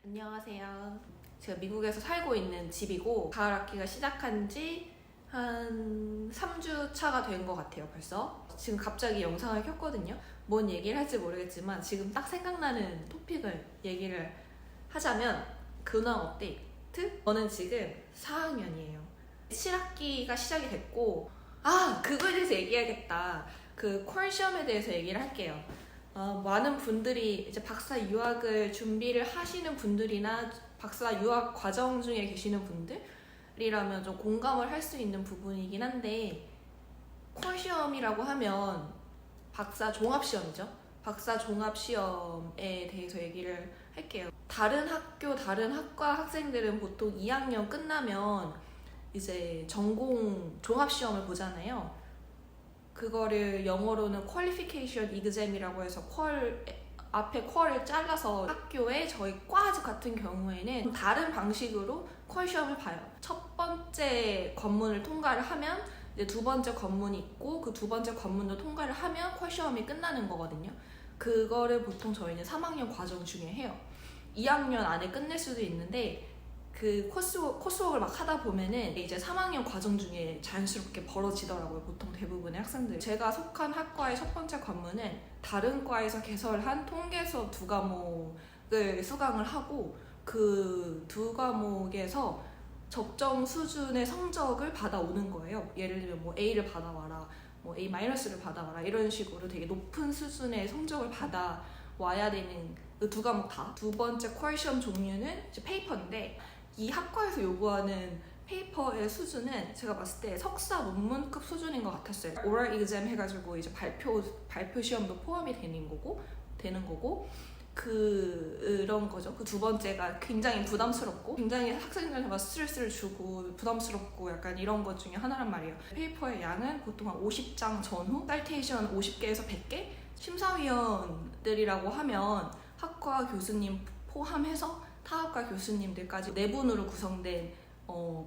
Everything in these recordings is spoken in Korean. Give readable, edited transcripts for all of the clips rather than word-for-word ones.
안녕하세요. 제가 미국에서 살고 있는 집이고 가을 학기가 시작한 지 한 3주 차가 된 것 같아요, 벌써. 지금 갑자기 영상을 켰거든요. 뭔 얘기를 할지 모르겠지만 지금 딱 생각나는 토픽을 얘기를 하자면 근황 업데이트? 저는 지금 4학년이에요. 7학기가 시작이 됐고 그거에 대해서 얘기해야겠다. 그 콜 시험에 대해서 얘기를 할게요. 많은 분들이 이제 박사 유학을 준비를 하시는 분들이나 박사 유학 과정 중에 계시는 분들이라면 좀 공감을 할 수 있는 부분이긴 한데, 콜 시험이라고 하면 박사 종합시험이죠. 박사 종합시험에 대해서 얘기를 할게요. 다른 학교, 다른 학과 학생들은 보통 2학년 끝나면 이제 전공 종합시험을 보잖아요. 그거를 영어로는 qualification exam이라고 해서 앞에 퀄을 잘라서 학교에 저희 과 같은 경우에는 다른 방식으로 퀄 시험을 봐요. 첫 번째 관문을 통과를 하면 이제 두 번째 관문이 있고 그 두 번째 관문도 통과를 하면 퀄 시험이 끝나는 거거든요. 그거를 보통 저희는 3학년 과정 중에 해요. 2학년 안에 끝낼 수도 있는데 그 코스웍을 막 하다 보면은 이제 3학년 과정 중에 자연스럽게 벌어지더라고요, 보통 대부분의 학생들. 제가 속한 학과의 첫 번째 관문은 다른 과에서 개설한 통계 수업 2과목을 수강을 하고 그 2과목에서 적정 수준의 성적을 받아오는 거예요. 예를 들면 뭐 A를 받아와라, 뭐 A-를 받아와라, 이런 식으로 되게 높은 수준의 성적을 받아와야 되는 그 2과목 다. 두 번째 퀄 시험 종류는 이제 페이퍼인데, 이 학과에서 요구하는 페이퍼의 수준은 제가 봤을 때 석사 논문급 수준인 것 같았어요. 오럴 exam 해가지고 이제 발표 시험도 포함이 되는 거고 그런 거죠. 그 두 번째가 굉장히 부담스럽고 굉장히 학생들한테 스트레스를 주고 부담스럽고 약간 이런 것 중에 하나란 말이에요. 페이퍼의 양은 보통 한 50장 전후, 사이테이션 50개에서 100개, 심사위원들이라고 하면 학과 교수님 포함해서 타학과 교수님들까지 4분으로 구성된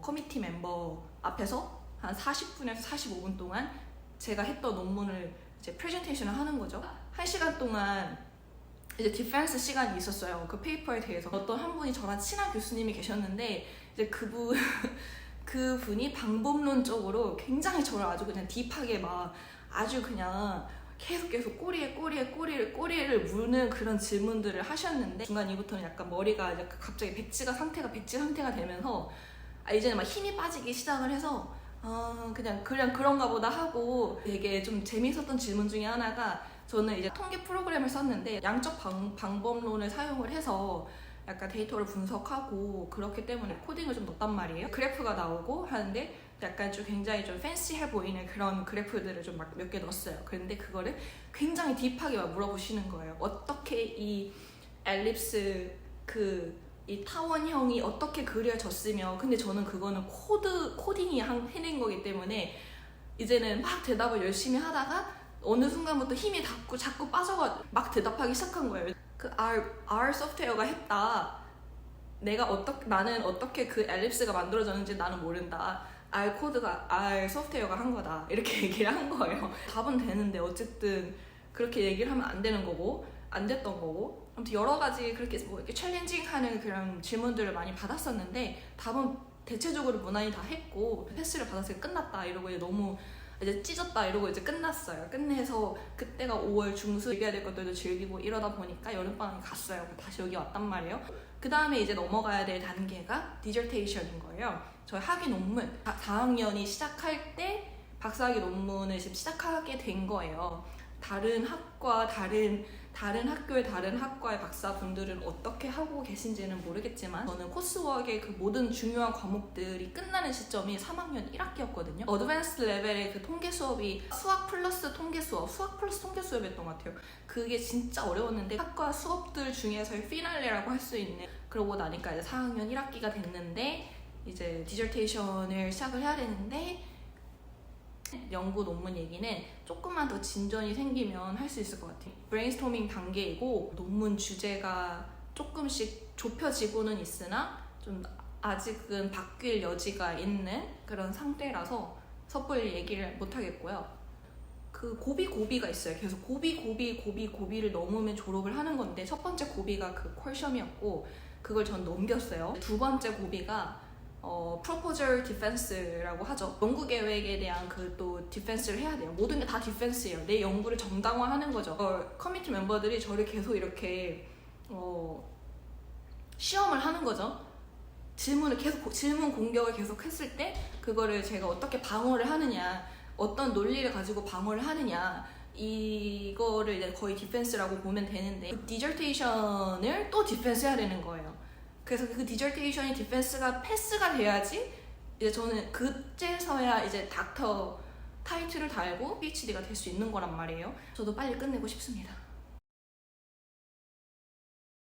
커미티 멤버 앞에서 한 40분에서 45분 동안 제가 했던 논문을 이제 프레젠테이션을 하는 거죠. 1시간 동안 이제 디펜스 시간이 있었어요. 그 페이퍼에 대해서. 어떤 한 분이 저랑 친한 교수님이 계셨는데 이제 그분이 방법론적으로 굉장히 저를 아주 그냥 딥하게 막 아주 그냥 계속 꼬리를 무는 그런 질문들을 하셨는데, 중간 이후부터는 약간 머리가 이제 갑자기 백지 상태가 되면서 이제는 막 힘이 빠지기 시작을 해서 그냥 그런가 보다 하고, 되게 좀 재밌었던 질문 중에 하나가, 저는 이제 통계 프로그램을 썼는데 양적 방법론을 사용을 해서 약간 데이터를 분석하고 그렇기 때문에 코딩을 좀 넣었단 말이에요. 그래프가 나오고 하는데 약간 좀 굉장히 좀 팬시해 보이는 그런 그래프들을 좀 막 몇 개 넣었어요. 그런데 그거를 굉장히 딥하게 막 물어보시는 거예요. 어떻게 이 엘립스 이 타원형이 어떻게 그려졌으며, 근데 저는 그거는 코딩이 해낸 거기 때문에 이제는 막 대답을 열심히 하다가 어느 순간부터 힘이 자꾸 빠져가 막 대답하기 시작한 거예요. 그 R 소프트웨어가 했다. 나는 어떻게 그 엘립스가 만들어졌는지 나는 모른다. R 소프트웨어가 한 거다. 이렇게 얘기를 한 거예요. 답은 되는데 어쨌든 그렇게 얘기를 하면 안 되는 거고, 안 됐던 거고. 아무튼 여러 가지 그렇게 뭐 이렇게 챌린징하는 그런 질문들을 많이 받았었는데 답은 대체적으로 무난히 다 했고 패스를 받았을 때 끝났다 이러고 너무 이제 찢었다 이러고 이제 끝났어요. 끝내서 그때가 5월 중수 즐겨야 될 것들도 즐기고 이러다 보니까 여름방학이 갔어요. 다시 여기 왔단 말이에요. 그 다음에 이제 넘어가야 될 단계가 디저테이션인 거예요. 저희 학위 논문 4학년이 시작할 때 박사학위 논문을 지금 시작하게 된 거예요. 다른 학과, 다른 학교의 다른 학과의 박사분들은 어떻게 하고 계신지는 모르겠지만 저는 코스웍의 그 모든 중요한 과목들이 끝나는 시점이 3학년 1학기였거든요. 어드밴스드 레벨의 그 통계 수업이 수학 플러스 통계 수업이었던 것 같아요. 그게 진짜 어려웠는데 학과 수업들 중에서의 피날레라고 할 수 있는, 그러고 나니까 이제 4학년 1학기가 됐는데 이제 디저테이션을 시작을 해야 되는데, 연구 논문 얘기는 조금만 더 진전이 생기면 할 수 있을 것 같아요. 브레인스토밍 단계이고 논문 주제가 조금씩 좁혀지고는 있으나 좀 아직은 바뀔 여지가 있는 그런 상태라서 섣불리 얘기를 못 하겠고요. 그 고비가 있어요. 계속 고비를 넘으면 졸업을 하는 건데, 첫 번째 고비가 그 퀄 시험이었고 그걸 전 넘겼어요. 두 번째 고비가 proposal defense라고 하죠. 연구 계획에 대한 그 또 디펜스를 해야 돼요. 모든 게 다 디펜스예요. 내 연구를 정당화하는 거죠. 커뮤니티 멤버들이 저를 계속 이렇게 시험을 하는 거죠. 질문 공격을 계속 했을 때 그거를 제가 어떻게 방어를 하느냐, 어떤 논리를 가지고 방어를 하느냐, 이거를 이제 거의 디펜스라고 보면 되는데, 그 디저테이션을 또 디펜스 해야 되는 거예요. 그래서 그 디저테이션이 디펜스가 패스가 돼야지 이제 저는 그때서야 이제 닥터 타이틀을 달고 PhD가 될 수 있는 거란 말이에요. 저도 빨리 끝내고 싶습니다.